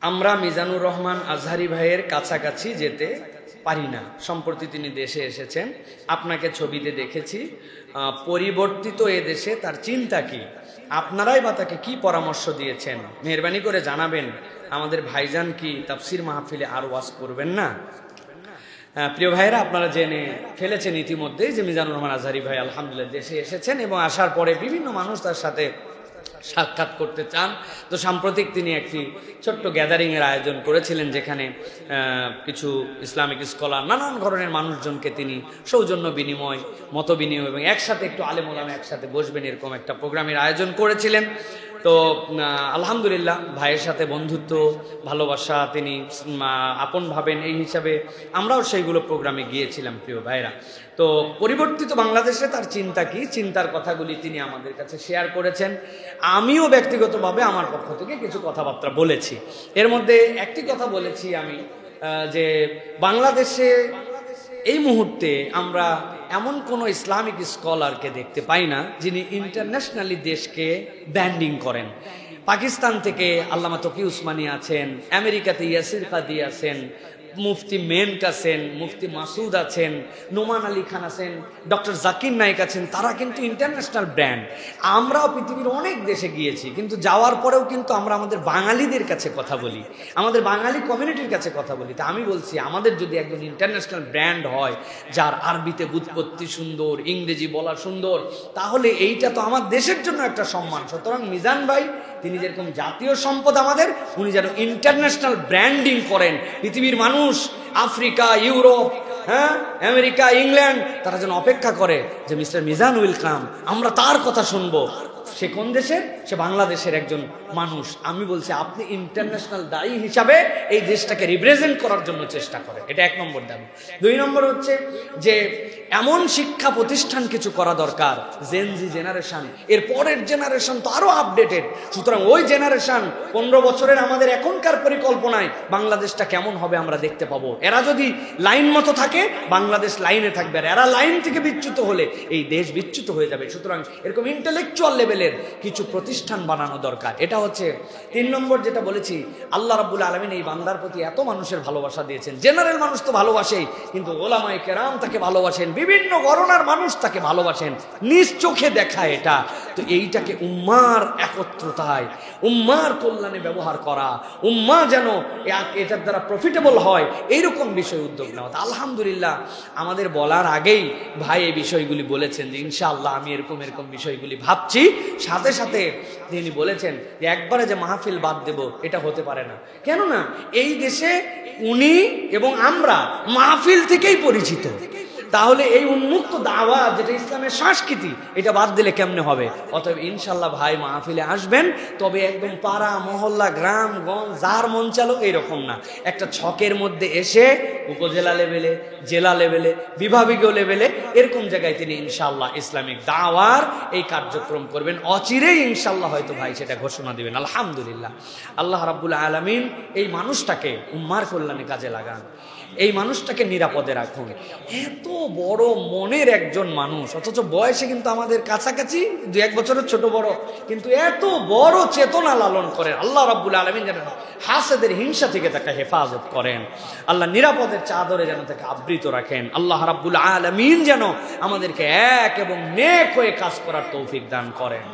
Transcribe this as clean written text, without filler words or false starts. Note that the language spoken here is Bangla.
আমরা মিজানুর রহমান আজহারি ভাইয়ের কাছাকাছি যেতে পারি না। সম্প্রতি তিনি দেশে এসেছেন, আপনাকে ছবিতে দেখেছি। পরিবর্তিত এ দেশে তার চিন্তা কি, আপনারাই বা তাকে কি পরামর্শ দিয়েছেন, মেহরবানি করে জানাবেন। আমাদের ভাইজান কি তাফসির মাহফিলে আর ওয়াজ করবেন না? প্রিয় ভাইয়েরা, আপনারা জেনে ফেলেছেন ইতিমধ্যেই যে মিজানুর রহমান আজহারি ভাই আলহামদুলিল্লাহ দেশে এসেছেন এবং আসার পরে বিভিন্ন মানুষ তার সাথে সাক্ষাৎ করতে চান। তো সাম্প্রতিক তিনি একটি ছোট্ট গ্যাদারিংয়ের আয়োজন করেছিলেন, যেখানে কিছু ইসলামিক স্কলার, নানান ধরনের মানুষজনকে তিনি সৌজন্য বিনিময়, মত বিনিময় এবং একসাথে একটু আলেম ওলামা একসাথে বসবেন এরকম একটা প্রোগ্রামের আয়োজন করেছিলেন। তো আলহামদুলিল্লাহ ভাইয়ের সাথে বন্ধুত্ব, ভালোবাসা তিনি আপন ভাবেন, এই হিসাবে আমরাও সেইগুলো প্রোগ্রামে গিয়েছিলাম। প্রিয় ভাইরা, তো পরিবর্তিত বাংলাদেশে তার চিন্তা কি, চিন্তার কথাগুলি তিনি আমাদের কাছে শেয়ার করেছেন। আমিও ব্যক্তিগতভাবে আমার পক্ষ থেকে কিছু কথাবার্তা বলেছি। এর মধ্যে একটি কথা বলেছি আমি, যে বাংলাদেশে এই মুহূর্তে আমরা এমন কোনো ইসলামিক স্কলারকে দেখতে পাই না যিনি ইন্টারন্যাশনালি দেশকে ব্র্যান্ডিং করেন। পাকিস্তান থেকে আল্লামা তকি উসমানী আছেন, আমেরিকাতে ইয়াসির কাদি আছেন, মুফতি মেনক আছেন, মুফতি মাসুদ আছেন, নোমান আলী খান আছেন, ডক্টর জাকির নাইক আছেন। তারা কিন্তু ইন্টারন্যাশনাল ব্র্যান্ড। আমরাও পৃথিবীর অনেক দেশে গিয়েছি, কিন্তু যাওয়ার পরেও কিন্তু আমরা আমাদের বাঙালিদের কাছে কথা বলি, আমাদের বাঙালি কমিউনিটির কাছে কথা বলি। তা আমি বলছি, আমাদের যদি একজন ইন্টারন্যাশনাল ব্র্যান্ড হয়, যার আরবিতে বুৎপত্তি সুন্দর, ইংরেজি বলা সুন্দর, তাহলে এইটা তো আমার দেশের জন্য একটা সম্মান। সুতরাং মিজান ভাই তিনি যেরকম জাতীয় সম্পদ আমাদের, উনি যেন ইন্টারন্যাশনাল ব্র্যান্ডিং করেন। পৃথিবীর মানুষ, আফ্রিকা, ইউরোপ, আমেরিকা, ইংল্যান্ড, তারা যেন অপেক্ষা করে যে মিস্টার মিজান উইল কাম, আমরা তার কথা শুনবো। সে কোন দেশের? সে বাংলাদেশের একজন মানুষ। আমি বলছি, আপনি ইন্টারন্যাশনাল দায়ী হিসাবে এই দেশটাকে রিপ্রেজেন্ট করার জন্য চেষ্টা করেন। এটা এক নম্বর দাবি। দুই নম্বর হচ্ছে যে এমন শিক্ষা প্রতিষ্ঠান কিছু করা দরকার, জেনজি জেনারেশন, এর পরের জেনারেশন তো আরো আপডেটেড। সুতরাং ওই জেনারেশন 15 বছরের আমাদের এখনকার পরিকল্পনায় বাংলাদেশটা কেমন হবে আমরা দেখতে পাবো। এরা যদি লাইন মতো থাকে, বাংলাদেশ লাইনে থাকবে, আর এরা লাইন থেকে বিচ্যুত হলে এই দেশ বিচ্যুত হয়ে যাবে। সুতরাং এরকম ইন্টেলেকচুয়াল লেভেলের কিছু প্রতিষ্ঠান বানানো দরকার। এটা হচ্ছে 3 নম্বর যেটা বলেছি। আল্লাহ রাব্বুল আলামিন এই বান্দার প্রতি এত মানুষের ভালোবাসা দিয়েছেন। জেনারেল মানুষ তো ভালোবাসেই, কিন্তু ওলামায়ে কেরাম তাকে ভালোবাসেন, বিভিন্ন গণনার মানুষ তাকে ভালোবাসেন, নিজ চোখে দেখা এটা। তো এইটাকে উম্মার একত্রতায়, উম্মার কল্যাণে ব্যবহার করা, উম্মা যেন এটার দ্বারা প্রফিটেবল হয়, এইরকম বিষয় উদ্যোগ নেওয়া। আলহামদুলিল্লাহ, আমাদের বলার আগেই ভাই এই বিষয়গুলি বলেছেন যে ইনশাআল্লাহ আমি এরকম বিষয়গুলি ভাবছি। সাথে সাথে তিনি বলেছেন যে একবারে যে মাহফিল বাদ দেব, এটা হতে পারে না। কেননা এই দেশে উনি এবং আমরা মাহফিল থেকেই পরিচিত। তাহলে এই উন্মুক্ত দাওয়াত, যেটা ইসলামের সংস্কৃতি, এটা বাদ দিলে কেমনে হবে? অতএব ইনশাল্লাহ ভাই মাহফিলে আসবেন, তবে একদম পাড়া মহল্লা, গ্রাম গঞ্জ, যার মন চালো এইরকম না, একটা ছকের মধ্যে এসে উপজেলা লেভেলে, জেলা লেভেলে, বিভাগীয় লেভেলে, এরকম জায়গায় তিনি ইনশাল্লাহ ইসলামিক দাওয়ার এই কার্যক্রম করবেন। অচিরেই ইনশাল্লাহ হয়তো ভাই সেটা ঘোষণা দিবেন। আলহামদুলিল্লাহ, আল্লাহ রাব্বুল আলামিন এই মানুষটাকে উম্মার কল্যাণে কাজে লাগান, এই মানুষটাকে নিরাপদে রাখুন। এত বড় মনের একজন মানুষ, অথচ বয়সে কিন্তু আমাদের কাছাকাছি 2-1 বছরের ছোট বড়, কিন্তু এত বড় চেতনা লালন করেন। আল্লাহ রাব্বুল আলামিন যেন হাসেদের হিংসা থেকে তাকে হেফাজত করেন, আল্লাহ নিরাপদের চাদরে যেন তাকে আবৃত রাখেন। আল্লাহ রাব্বুল আলামিন যেন আমাদেরকে এক এবং নেক হয়ে কাজ করার তৌফিক দান করেন।